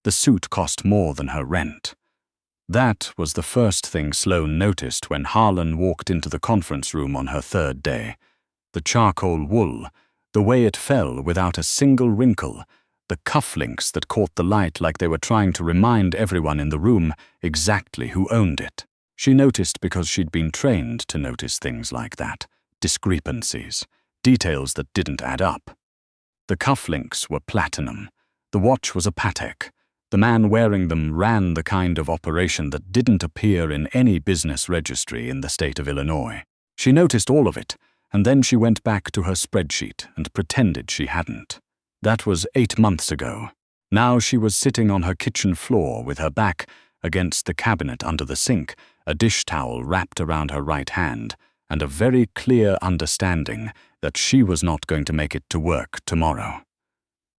The suit cost more than her rent. That was the first thing Sloane noticed when Harlan walked into the conference room on her third day. The charcoal wool, the way it fell without a single wrinkle, the cufflinks that caught the light like they were trying to remind everyone in the room exactly who owned it. She noticed because she'd been trained to notice things like that, discrepancies, details that didn't add up. The cufflinks were platinum. The watch was a Patek. The man wearing them ran the kind of operation that didn't appear in any business registry in the state of Illinois. She noticed all of it, and then she went back to her spreadsheet and pretended she hadn't. That was 8 months ago. Now she was sitting on her kitchen floor with her back against the cabinet under the sink, a dish towel wrapped around her right hand, and a very clear understanding that she was not going to make it to work tomorrow.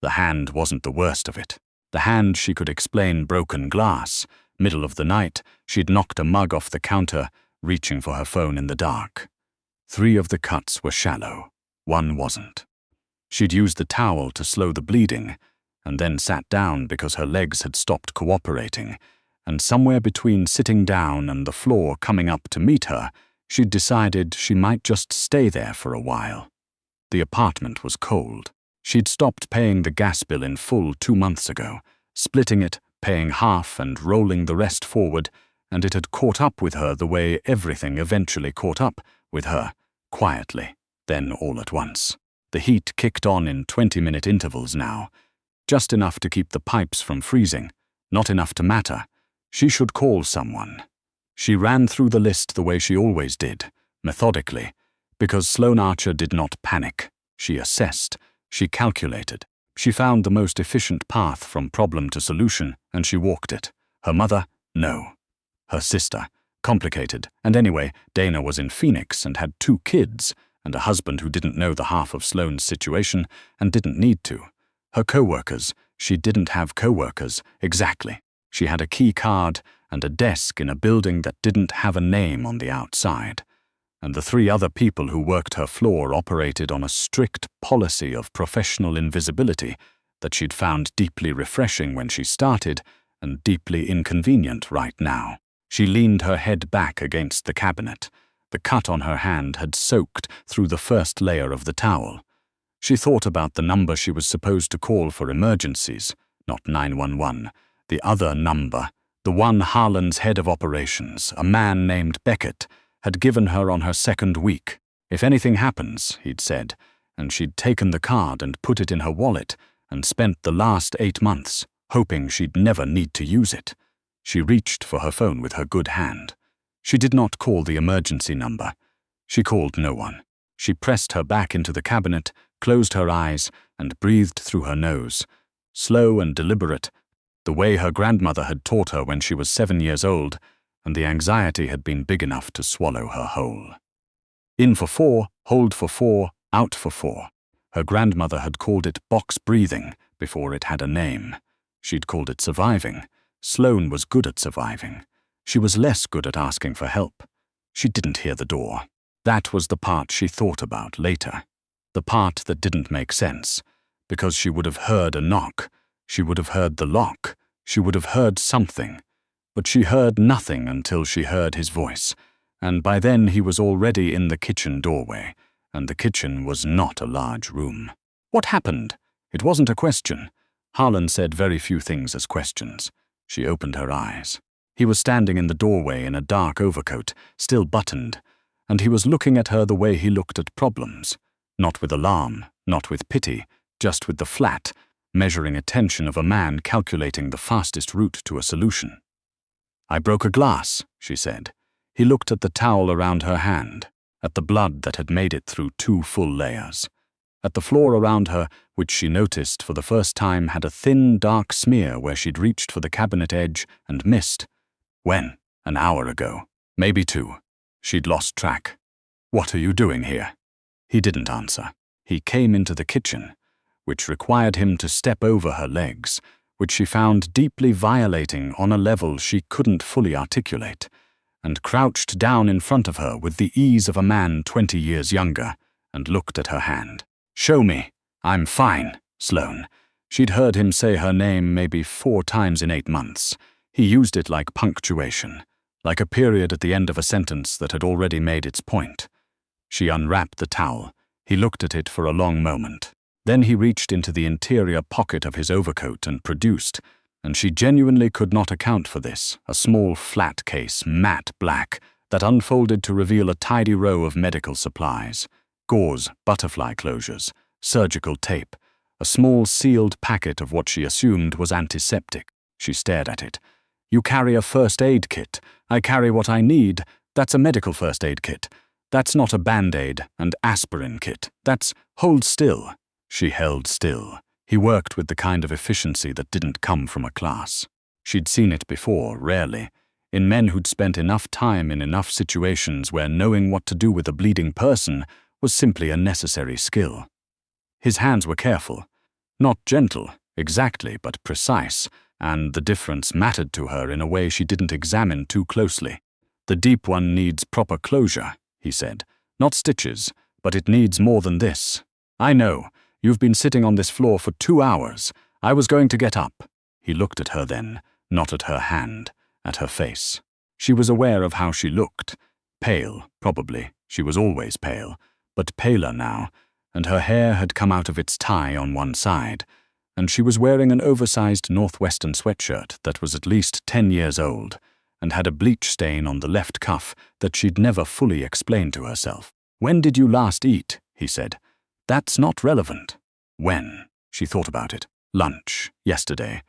The hand wasn't the worst of it. The hand she could explain broken glass. Middle of the night, she'd knocked a mug off the counter, reaching for her phone in the dark. 3 of the cuts were shallow. 1 wasn't. She'd used the towel to slow the bleeding, and then sat down because her legs had stopped cooperating, and somewhere between sitting down and the floor coming up to meet her, she'd decided she might just stay there for a while. The apartment was cold. She'd stopped paying the gas bill in full 2 months ago, splitting it, paying half and rolling the rest forward, and it had caught up with her the way everything eventually caught up with her, quietly, then all at once. The heat kicked on in 20-minute intervals now, just enough to keep the pipes from freezing, not enough to matter. She should call someone. She ran through the list the way she always did, methodically, because Sloane Archer did not panic. She assessed, she calculated. She found the most efficient path from problem to solution, and she walked it. Her mother? No. Her sister? Complicated. And anyway, Dana was in Phoenix and had 2 kids, and a husband who didn't know the half of Sloane's situation and didn't need to. Her co-workers? She didn't have co-workers. Exactly. She had a key card and a desk in a building that didn't have a name on the outside. And the 3 other people who worked her floor operated on a strict policy of professional invisibility that she'd found deeply refreshing when she started and deeply inconvenient right now. She leaned her head back against the cabinet. The cut on her hand had soaked through the first layer of the towel. She thought about the number she was supposed to call for emergencies, not 911, the other number, the one Harlan's head of operations, a man named Beckett, had given her on her 2nd week. If anything happens, he'd said, and she'd taken the card and put it in her wallet and spent the last 8 months hoping she'd never need to use it. She reached for her phone with her good hand. She did not call the emergency number. She called no one. She pressed her back into the cabinet, closed her eyes, and breathed through her nose, slow and deliberate, the way her grandmother had taught her when she was 7 years old, and the anxiety had been big enough to swallow her whole. In for 4, hold for 4, out for 4. Her grandmother had called it box breathing before it had a name. She'd called it surviving. Sloane was good at surviving. She was less good at asking for help. She didn't hear the door. That was the part she thought about later. The part that didn't make sense, because she would have heard a knock. She would have heard the lock. She would have heard something. But she heard nothing until she heard his voice, and by then he was already in the kitchen doorway, and the kitchen was not a large room. What happened? It wasn't a question. Harlan said very few things as questions. She opened her eyes. He was standing in the doorway in a dark overcoat, still buttoned, and he was looking at her the way he looked at problems. Not with alarm, not with pity, just with the flat, measuring attention of a man calculating the fastest route to a solution. "I broke a glass," she said. He looked at the towel around her hand, at the blood that had made it through 2 full layers, at the floor around her, which she noticed for the first time had a thin, dark smear where she'd reached for the cabinet edge and missed. When? An hour ago. Maybe 2. She'd lost track. "What are you doing here?" He didn't answer. He came into the kitchen, which required him to step over her legs, which she found deeply violating on a level she couldn't fully articulate, and crouched down in front of her with the ease of a man 20 years younger, and looked at her hand. "Show me." "I'm fine, Sloane." She'd heard him say her name maybe 4 times in 8 months. He used it like punctuation, like a period at the end of a sentence that had already made its point. She unwrapped the towel. He looked at it for a long moment. Then he reached into the interior pocket of his overcoat and produced, and she genuinely could not account for this, a small flat case, matte black, that unfolded to reveal a tidy row of medical supplies, gauze, butterfly closures, surgical tape, a small sealed packet of what she assumed was antiseptic. She stared at it. "You carry a first aid kit. I carry what I need. That's a medical first aid kit. That's not a Band-Aid and aspirin kit. That's hold still." She held still. He worked with the kind of efficiency that didn't come from a class. She'd seen it before, rarely, in men who'd spent enough time in enough situations where knowing what to do with a bleeding person was simply a necessary skill. His hands were careful. Not gentle, exactly, but precise, and the difference mattered to her in a way she didn't examine too closely. "The deep one needs proper closure," he said. "Not stitches, but it needs more than this. I know. You've been sitting on this floor for 2 hours. I was going to get up." He looked at her then, not at her hand, at her face. She was aware of how she looked. Pale, probably. She was always pale, but paler now, and her hair had come out of its tie on one side, and she was wearing an oversized northwestern sweatshirt that was at least 10 years old, and had a bleach stain on the left cuff that she'd never fully explained to herself. "When did you last eat?" he said. "That's not relevant." When? She thought about it. Lunch, yesterday.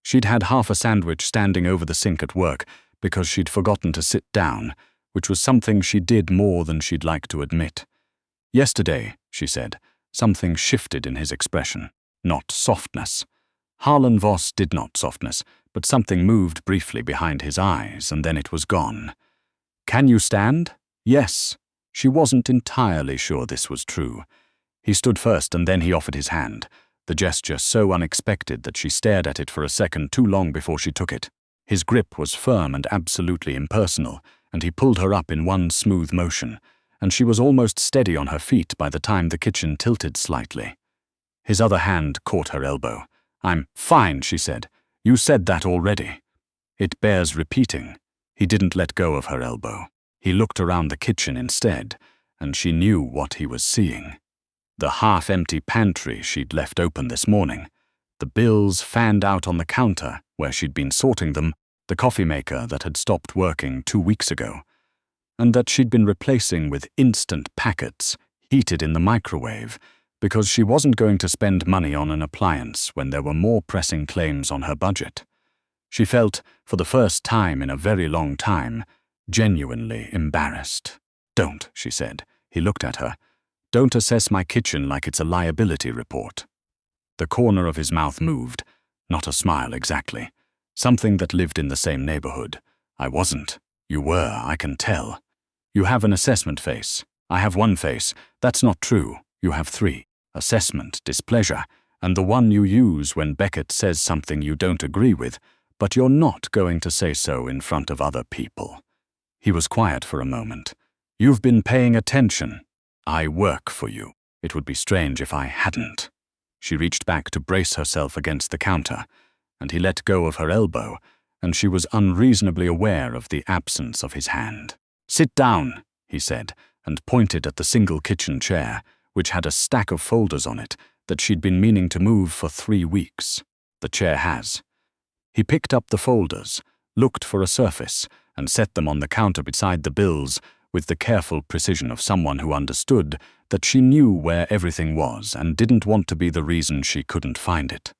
She'd had half a sandwich standing over the sink at work because she'd forgotten to sit down, which was something she did more than she'd like to admit. "Yesterday," she said. Something shifted in his expression. Not softness. Harlan Voss did not softness, but something moved briefly behind his eyes, and then it was gone. "Can you stand?" "Yes." She wasn't entirely sure this was true. He stood first, and then he offered his hand, the gesture so unexpected that she stared at it for a second too long before she took it. His grip was firm and absolutely impersonal, and he pulled her up in one smooth motion, and she was almost steady on her feet by the time the kitchen tilted slightly. His other hand caught her elbow. "I'm fine," she said. "You said that already." It bears repeating. He didn't let go of her elbow. He looked around the kitchen instead, and she knew what he was seeing. The half-empty pantry she'd left open this morning, the bills fanned out on the counter where she'd been sorting them, the coffee maker that had stopped working 2 weeks ago, and that she'd been replacing with instant packets heated in the microwave because she wasn't going to spend money on an appliance when there were more pressing claims on her budget. She felt, for the first time in a very long time, genuinely embarrassed. "Don't," she said. He looked at her. "Don't assess my kitchen like it's a liability report." The corner of his mouth moved. Not a smile exactly. Something that lived in the same neighborhood. "I wasn't. You were, I can tell. You have an assessment face. I have one face. That's not true. You have 3. Assessment, displeasure, and the one you use when Beckett says something you don't agree with, but you're not going to say so in front of other people." He was quiet for a moment. "You've been paying attention. I work for you. It would be strange if I hadn't." She reached back to brace herself against the counter, and he let go of her elbow, and she was unreasonably aware of the absence of his hand. "Sit down," he said, and pointed at the single kitchen chair, which had a stack of folders on it that she'd been meaning to move for 3 weeks. "The chair has." He picked up the folders, looked for a surface, and set them on the counter beside the bills with the careful precision of someone who understood that she knew where everything was and didn't want to be the reason she couldn't find it.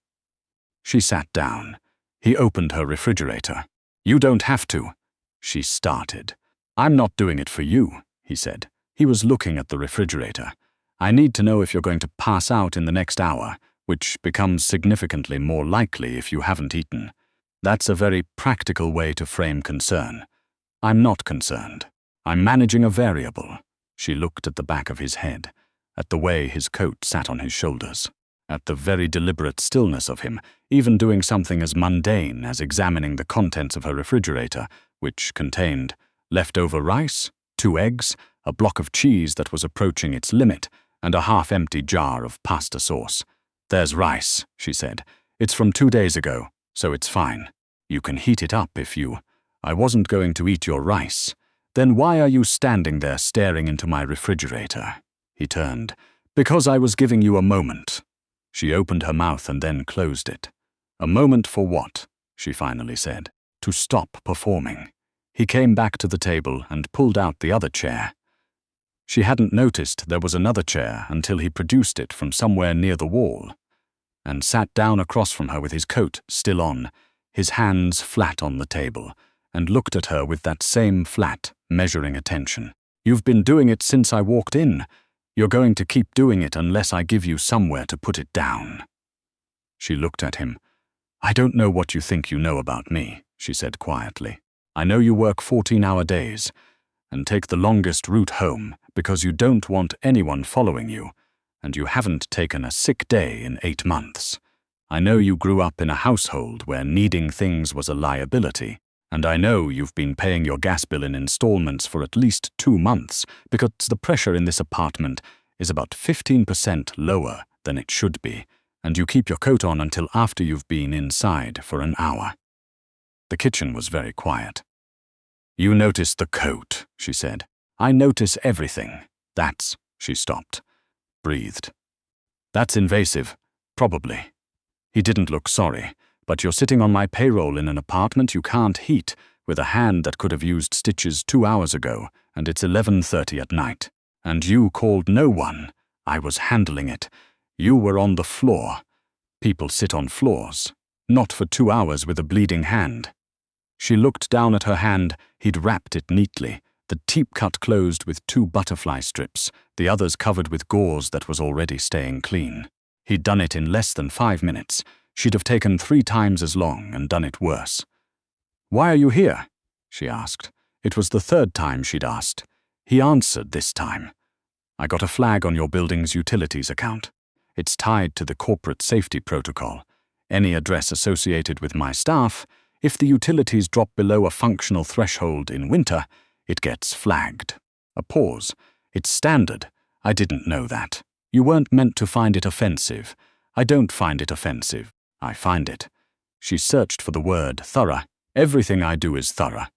She sat down. He opened her refrigerator. "You don't have to." She started. "I'm not doing it for you," he said. He was looking at the refrigerator. "I need to know if you're going to pass out in the next hour, which becomes significantly more likely if you haven't eaten. That's a very practical way to frame concern. I'm not concerned. I'm managing a variable." She looked at the back of his head, at the way his coat sat on his shoulders, at the very deliberate stillness of him, even doing something as mundane as examining the contents of her refrigerator, which contained leftover rice, 2 eggs, a block of cheese that was approaching its limit, and a half-empty jar of pasta sauce. There's rice, she said. It's from 2 days ago, so it's fine. You can heat it up if you... I wasn't going to eat your rice. Then why are you standing there staring into my refrigerator? He turned. Because I was giving you a moment. She opened her mouth and then closed it. A moment for what? She finally said. To stop performing. He came back to the table and pulled out the other chair. She hadn't noticed there was another chair until he produced it from somewhere near the wall, and sat down across from her with his coat still on, his hands flat on the table, and looked at her with that same flat, measuring attention. You've been doing it since I walked in. You're going to keep doing it unless I give you somewhere to put it down. She looked at him. I don't know what you think you know about me, she said quietly. I know you work 14-hour days and take the longest route home because you don't want anyone following you, and you haven't taken a sick day in 8 months. I know you grew up in a household where needing things was a liability, and I know you've been paying your gas bill in installments for at least 2 months because the pressure in this apartment is about 15% lower than it should be, and you keep your coat on until after you've been inside for an hour. The kitchen was very quiet. You notice the coat, she said. I notice everything. That's... She stopped. Breathed. That's invasive. Probably. He didn't look sorry, but you're sitting on my payroll in an apartment you can't heat, with a hand that could have used stitches 2 hours ago, and it's 11:30 at night. And you called no one. I was handling it. You were on the floor. People sit on floors. Not for 2 hours with a bleeding hand. She looked down at her hand. He'd wrapped it neatly, the teep cut closed with 2 butterfly strips, the others covered with gauze that was already staying clean. He'd done it in less than 5 minutes. She'd have taken 3 times as long and done it worse. Why are you here? She asked. It was the 3rd time she'd asked. He answered this time. I got a flag on your building's utilities account. It's tied to the corporate safety protocol. Any address associated with my staff, if the utilities drop below a functional threshold in winter, it gets flagged. A pause. It's standard. I didn't know that. You weren't meant to find it offensive. I don't find it offensive. I find it. She searched for the word thorough. Everything I do is thorough.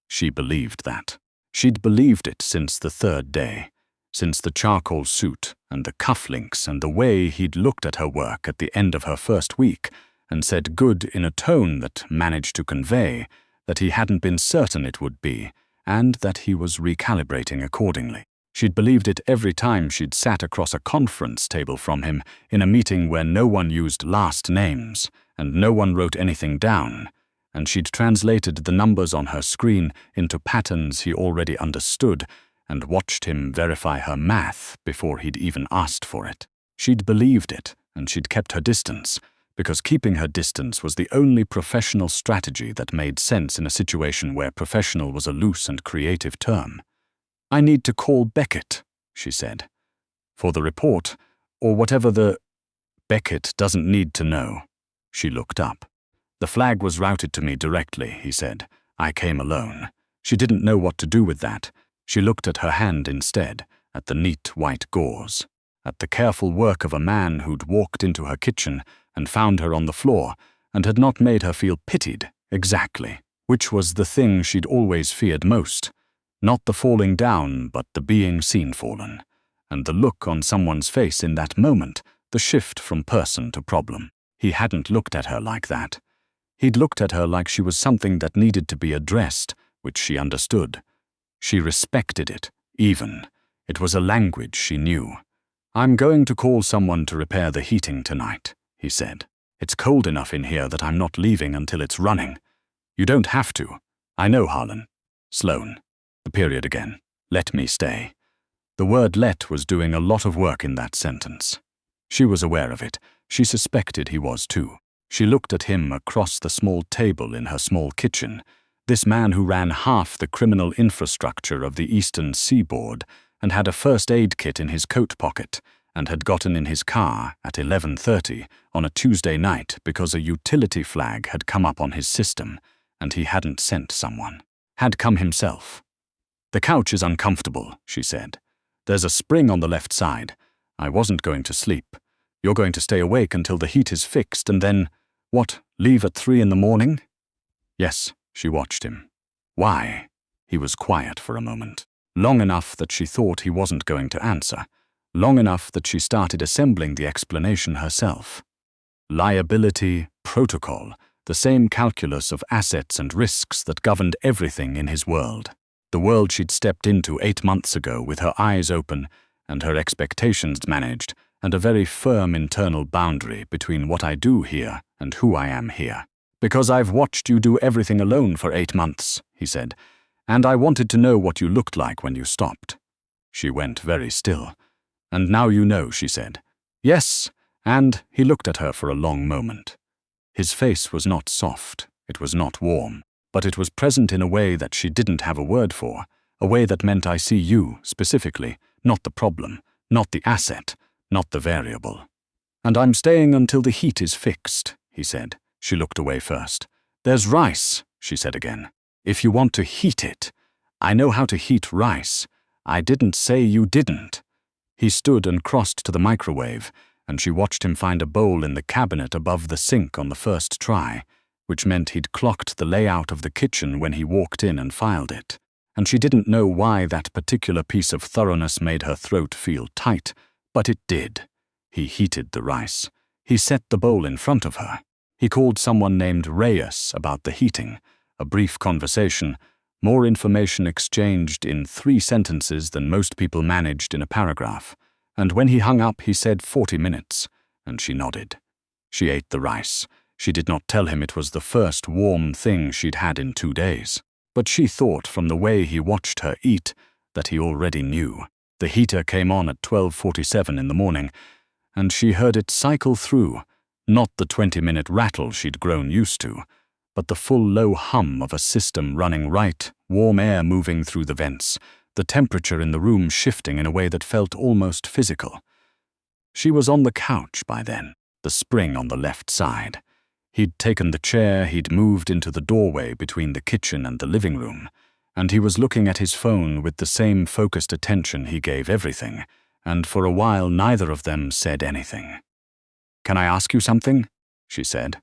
She believed that. She'd believed it since the 3rd day, since the charcoal suit and the cufflinks and the way he'd looked at her work at the end of her first week and said good in a tone that managed to convey that he hadn't been certain it would be, and that he was recalibrating accordingly. She'd believed it every time she'd sat across a conference table from him in a meeting where no one used last names and no one wrote anything down, and she'd translated the numbers on her screen into patterns he already understood and watched him verify her math before he'd even asked for it. She'd believed it, and she'd kept her distance, because keeping her distance was the only professional strategy that made sense in a situation where professional was a loose and creative term. I need to call Beckett, she said. For the report, or whatever the... Beckett doesn't need to know. She looked up. The flag was routed to me directly, he said. I came alone. She didn't know what to do with that. She looked at her hand instead, at the neat white gauze, at the careful work of a man who'd walked into her kitchen and found her on the floor and had not made her feel pitied, exactly, which was the thing she'd always feared most. Not the falling down, but the being seen fallen, and the look on someone's face in that moment, the shift from person to problem. He hadn't looked at her like that. He'd looked at her like she was something that needed to be addressed, which she understood. She respected it, even. It was a language she knew. I'm going to call someone to repair the heating tonight, he said. It's cold enough in here that I'm not leaving until it's running. You don't have to. I know, Harlan. Sloan. The period again. Let me stay. The word let was doing a lot of work in that sentence. She was aware of it. She suspected he was too. She looked at him across the small table in her small kitchen, this man who ran half the criminal infrastructure of the Eastern Seaboard and had a first aid kit in his coat pocket and had gotten in his car at 11:30 on a Tuesday night because a utility flag had come up on his system and he hadn't sent someone. Had come himself. The couch is uncomfortable, she said. There's a spring on the left side. I wasn't going to sleep. You're going to stay awake until the heat is fixed and then, what, leave at 3 in the morning? Yes, she watched him. Why? He was quiet for a moment. Long enough that she thought he wasn't going to answer. Long enough that she started assembling the explanation herself. Liability, protocol, the same calculus of assets and risks that governed everything in his world. The world she'd stepped into 8 months ago with her eyes open and her expectations managed, and a very firm internal boundary between what I do here and who I am here. Because I've watched you do everything alone for 8 months, he said, and I wanted to know what you looked like when you stopped. She went very still. And now you know, she said. Yes, and he looked at her for a long moment. His face was not soft, it was not warm, but it was present in a way that she didn't have a word for, a way that meant I see you, specifically, not the problem, not the asset, not the variable. And I'm staying until the heat is fixed, he said. She looked away first. There's rice, she said again. If you want to heat it. I know how to heat rice. I didn't say you didn't. He stood and crossed to the microwave, and she watched him find a bowl in the cabinet above the sink on the first try, which meant he'd clocked the layout of the kitchen when he walked in and filed it. And she didn't know why that particular piece of thoroughness made her throat feel tight, but it did. He heated the rice. He set the bowl in front of her. He called someone named Reyes about the heating, a brief conversation, more information exchanged in 3 sentences than most people managed in a paragraph. And when he hung up, he said 40 minutes, and she nodded. She ate the rice. She did not tell him it was the first warm thing she'd had in 2 days. But she thought from the way he watched her eat that he already knew. The heater came on at 12:47 in the morning, and she heard it cycle through, not the 20-minute rattle she'd grown used to, but the full low hum of a system running right, warm air moving through the vents, the temperature in the room shifting in a way that felt almost physical. She was on the couch by then, the spring on the left side. He'd taken the chair, he'd moved into the doorway between the kitchen and the living room, and he was looking at his phone with the same focused attention he gave everything, and for a while neither of them said anything. "Can I ask you something?" she said.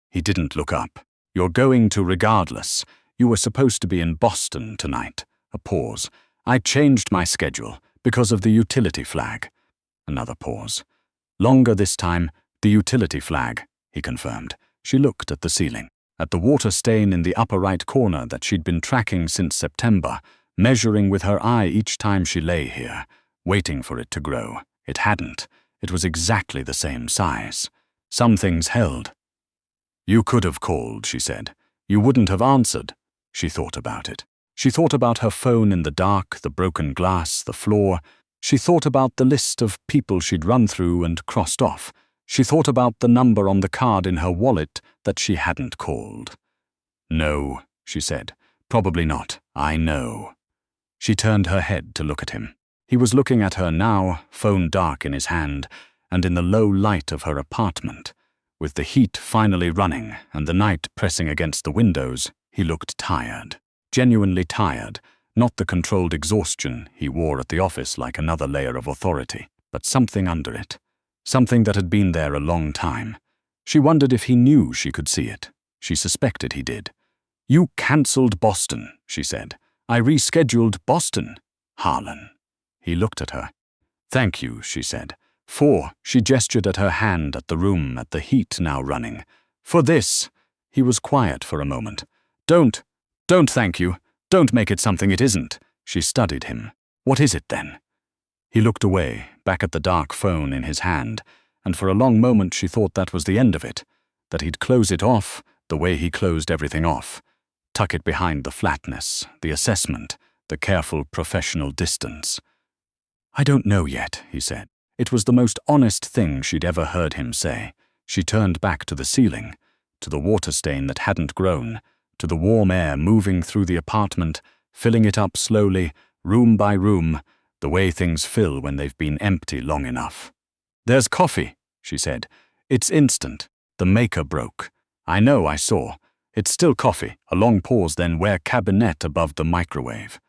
He didn't look up. "You're going to regardless. You were supposed to be in Boston tonight." A pause. "I changed my schedule because of the utility flag." Another pause. "Longer this time, the utility flag," he confirmed. She looked at the ceiling, at the water stain in the upper right corner that she'd been tracking since September, measuring with her eye each time she lay here, waiting for it to grow. It hadn't. It was exactly the same size. Some things held. "You could have called," she said. "You wouldn't have answered." She thought about it. She thought about her phone in the dark, the broken glass, the floor. She thought about the list of people she'd run through and crossed off. She thought about the number on the card in her wallet that she hadn't called. "No," she said. "Probably not. I know." She turned her head to look at him. He was looking at her now, phone dark in his hand, and in the low light of her apartment. With the heat finally running and the night pressing against the windows, he looked tired. Genuinely tired, not the controlled exhaustion he wore at the office like another layer of authority, but something under it. Something that had been there a long time. She wondered if he knew she could see it. She suspected he did. "You cancelled Boston," she said. "I rescheduled Boston." Harlan. He looked at her. "Thank you," she said. She gestured at her hand at the room, at the heat now running. "For this." He was quiet for a moment. Don't thank you. Don't make it something it isn't." She studied him. "What is it then?" He looked away, back at the dark phone in his hand, and for a long moment she thought that was the end of it, that he'd close it off the way he closed everything off, tuck it behind the flatness, the assessment, the careful professional distance. "I don't know yet," he said. It was the most honest thing she'd ever heard him say. She turned back to the ceiling, to the water stain that hadn't grown, to the warm air moving through the apartment, filling it up slowly, room by room, the way things fill when they've been empty long enough. "There's coffee," she said. "It's instant. The maker broke. I know, I saw. It's still coffee." A long pause, then where cabinet above the microwave.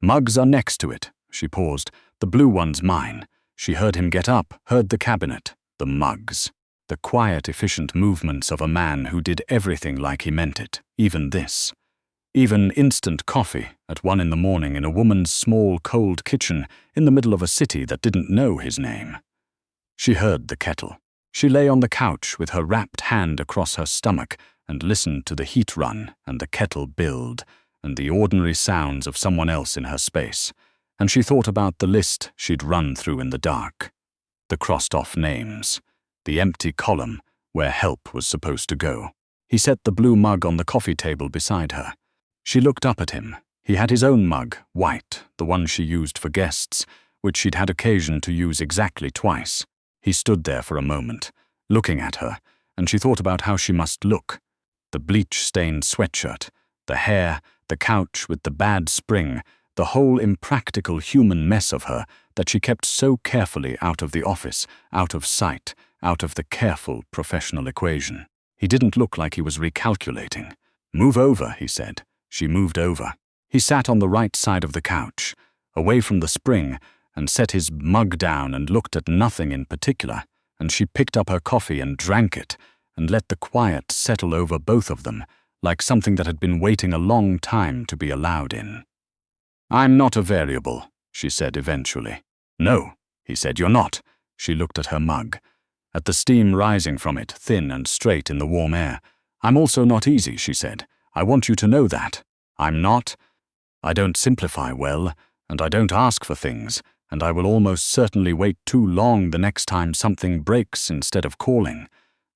"Mugs are next to it." She paused. "The blue one's mine." She heard him get up, heard the cabinet, the mugs. The quiet, efficient movements of a man who did everything like he meant it, even this. Even instant coffee at 1 in the morning in a woman's small, cold kitchen in the middle of a city that didn't know his name. She heard the kettle. She lay on the couch with her wrapped hand across her stomach and listened to the heat run and the kettle build and the ordinary sounds of someone else in her space, and she thought about the list she'd run through in the dark. The crossed-off names. The empty column where help was supposed to go. He set the blue mug on the coffee table beside her. She looked up at him. He had his own mug, white, the one she used for guests, which she'd had occasion to use exactly twice. He stood there for a moment, looking at her, and she thought about how she must look. The bleach-stained sweatshirt, the hair, the couch with the bad spring, the whole impractical human mess of her that she kept so carefully out of the office, out of sight, out of the careful professional equation. He didn't look like he was recalculating. "Move over," he said. She moved over. He sat on the right side of the couch, away from the spring, and set his mug down and looked at nothing in particular, and she picked up her coffee and drank it, and let the quiet settle over both of them, like something that had been waiting a long time to be allowed in. "I'm not a variable," she said eventually. "No," he said, "you're not." She looked at her mug, at the steam rising from it, thin and straight in the warm air. "I'm also not easy," she said. "I want you to know that. I'm not. I don't simplify well, and I don't ask for things, and I will almost certainly wait too long the next time something breaks instead of calling.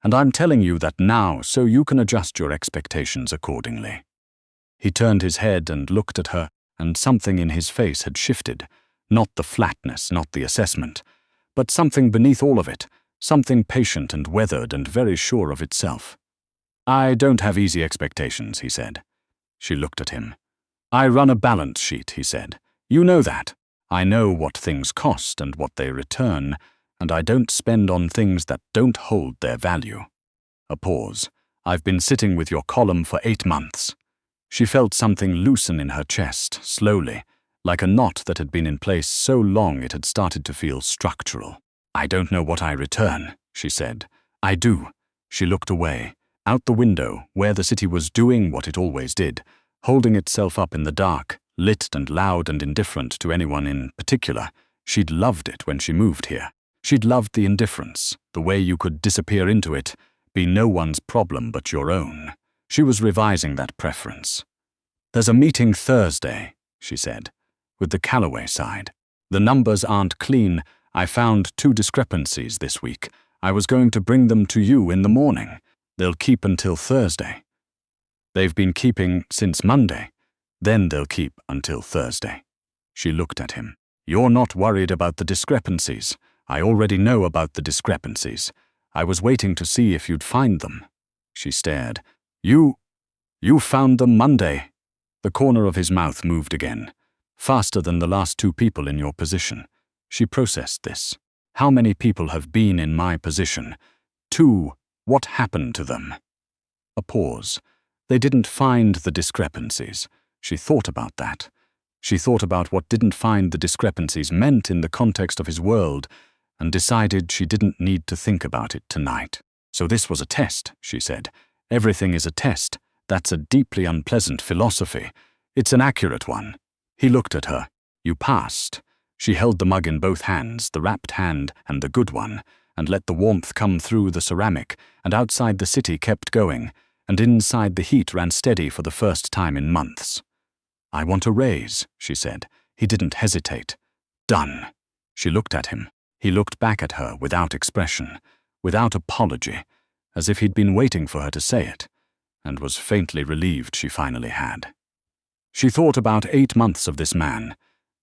And I'm telling you that now so you can adjust your expectations accordingly." He turned his head and looked at her, and something in his face had shifted. Not the flatness, not the assessment, but something beneath all of it, something patient and weathered and very sure of itself. "I don't have easy expectations," he said. She looked at him. "I run a balance sheet," he said. "You know that. I know what things cost and what they return, and I don't spend on things that don't hold their value." A pause. "I've been sitting with your column for 8 months. She felt something loosen in her chest, slowly, like a knot that had been in place so long it had started to feel structural. "I don't know what I return," she said. "I do." She looked away, out the window, where the city was doing what it always did, holding itself up in the dark, lit and loud and indifferent to anyone in particular. She'd loved it when she moved here. She'd loved the indifference, the way you could disappear into it, be no one's problem but your own. She was revising that preference. "There's a meeting Thursday," she said, "with the Callaway side. The numbers aren't clean. I found 2 discrepancies this week. I was going to bring them to you in the morning. They'll keep until Thursday. They've been keeping since Monday. Then they'll keep until Thursday." She looked at him. "You're not worried about the discrepancies. I already know about the discrepancies. I was waiting to see if you'd find them." She stared. You found them Monday." The corner of his mouth moved again, faster than the last 2 people in your position. She processed this. "How many people have been in my position? 2. What happened to them?" A pause. They didn't find the discrepancies. She thought about that. She thought about what didn't find the discrepancies meant in the context of his world, and decided she didn't need to think about it tonight. "So this was a test," she said. "Everything is a test. That's a deeply unpleasant philosophy. It's an accurate one." He looked at her. "You passed." She held the mug in both hands, the wrapped hand and the good one, and let the warmth come through the ceramic, and outside the city kept going, and inside the heat ran steady for the first time in months. "I want a raise," she said. He didn't hesitate. "Done." She looked at him. He looked back at her without expression, without apology, as if he'd been waiting for her to say it, and was faintly relieved she finally had. She thought about 8 months of this man,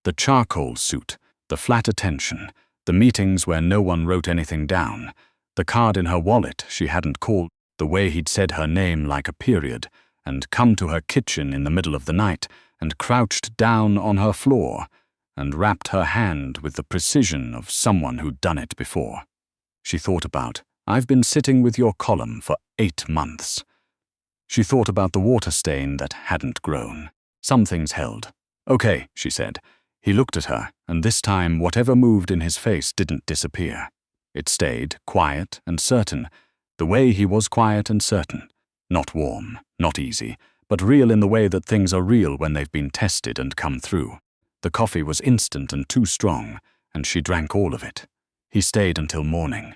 the charcoal suit, the flat attention, the meetings where no one wrote anything down, the card in her wallet she hadn't called, the way he'd said her name like a period, and come to her kitchen in the middle of the night, and crouched down on her floor, and wrapped her hand with the precision of someone who'd done it before. She thought about, "I've been sitting with your column for 8 months. She thought about the water stain that hadn't grown. Some things held. "Okay," she said. He looked at her, and this time whatever moved in his face didn't disappear. It stayed quiet and certain, the way he was quiet and certain. Not warm, not easy, but real in the way that things are real when they've been tested and come through. The coffee was instant and too strong, and she drank all of it. He stayed until morning.